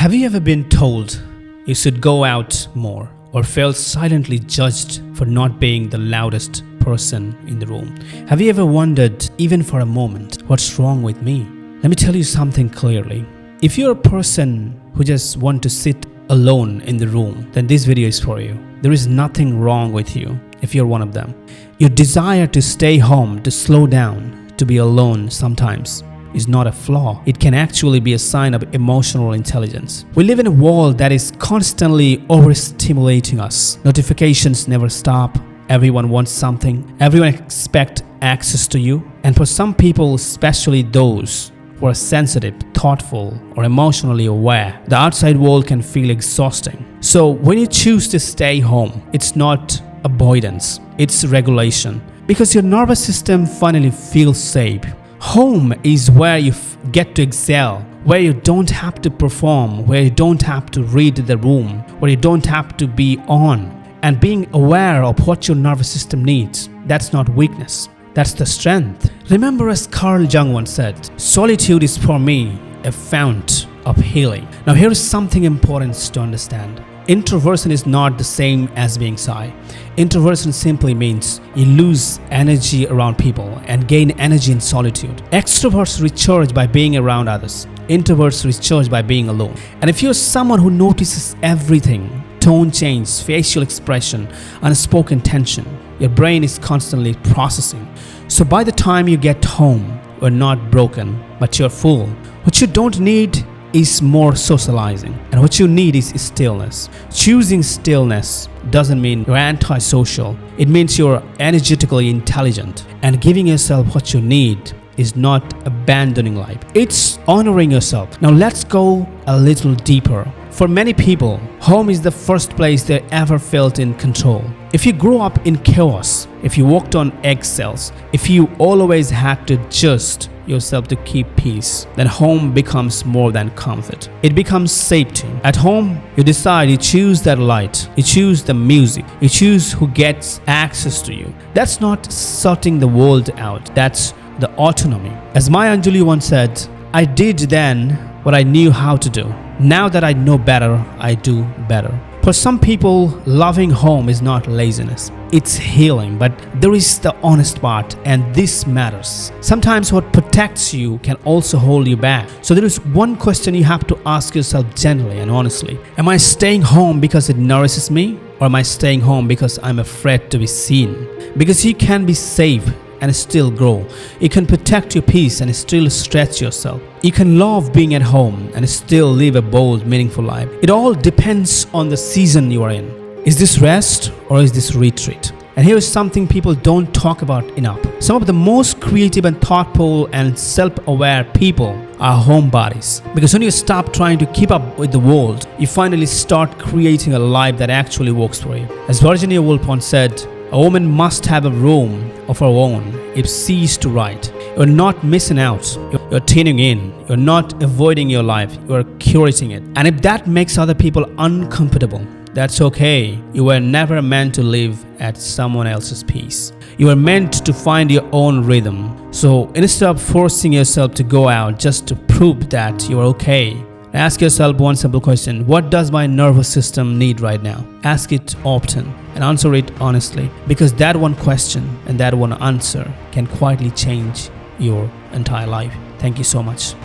Have you ever been told you should go out more or felt silently judged for not being the loudest person in the room? Have you ever wondered, even for a moment, what's wrong with me? Let me tell you something clearly. If you're a person who just want to sit alone in the room, then this video is for you. There is nothing wrong with you if you're one of them. Your desire to stay home, to slow down, to be alone sometimes is not a flaw. It can actually be a sign of emotional intelligence. We live in a world that is constantly overstimulating us. Notifications never stop. Everyone wants something. Everyone expects access to you. And for some people, especially those who are sensitive, thoughtful, or emotionally aware, the outside world can feel exhausting. So when you choose to stay home, it's not avoidance, it's regulation. Because your nervous system finally feels safe. Home is where you get to excel, where you don't have to perform, where you don't have to read the room, where you don't have to be on. And being aware of what your nervous system needs, that's not weakness, that's the strength. Remember, as Carl Jung once said, solitude is for me a fount of healing. Now here is something important to understand. Introversion is not the same as being shy. Introversion simply means you lose energy around people and gain energy in solitude. Extroverts recharge by being around others. Introverts recharge by being alone. And if you're someone who notices everything, tone change, facial expression, unspoken tension, your brain is constantly processing. So by the time you get home, you're not broken, but you're full. What you don't need is more socializing, and what you need is stillness. Choosing stillness doesn't mean you're antisocial. It means you're energetically intelligent, and giving yourself what you need is not abandoning life. It's honoring yourself. Now let's go a little deeper. For many people, home is the first place they ever felt in control. If you grew up in chaos, if you walked on eggshells, if you always had to adjust yourself to keep peace, then home becomes more than comfort. It becomes safety. At home, you decide, you choose that light, you choose the music, you choose who gets access to you. That's not sorting the world out, that's the autonomy. As Maya Angelou once said, I did then what I knew how to do. Now that I know better, I do better. For some people, loving home is not laziness, it's healing. But there is the honest part, and this matters. Sometimes what protects you can also hold you back. So there is one question you have to ask yourself gently and honestly. Am I staying home because it nourishes me? Or am I staying home because I'm afraid to be seen? Because you can be safe and still grow. You can protect your peace and still stretch yourself. You can love being at home and still live a bold, meaningful life. It all depends on the season you are in. Is this rest or is this retreat? And here is something people don't talk about enough. Some of the most creative and thoughtful and self-aware people are homebodies. Because when you stop trying to keep up with the world, you finally start creating a life that actually works for you. As Virginia Woolf once said, a woman must have a room of her own if she's to write. You're not missing out. You're tuning in. You're not avoiding your life. You're curating it. And if that makes other people uncomfortable, that's okay. You were never meant to live at someone else's pace. You were meant to find your own rhythm. So instead of forcing yourself to go out just to prove that you're okay, ask yourself one simple question. What does my nervous system need right now? Ask it often and answer it honestly, because that one question and that one answer can quietly change your entire life. Thank you so much.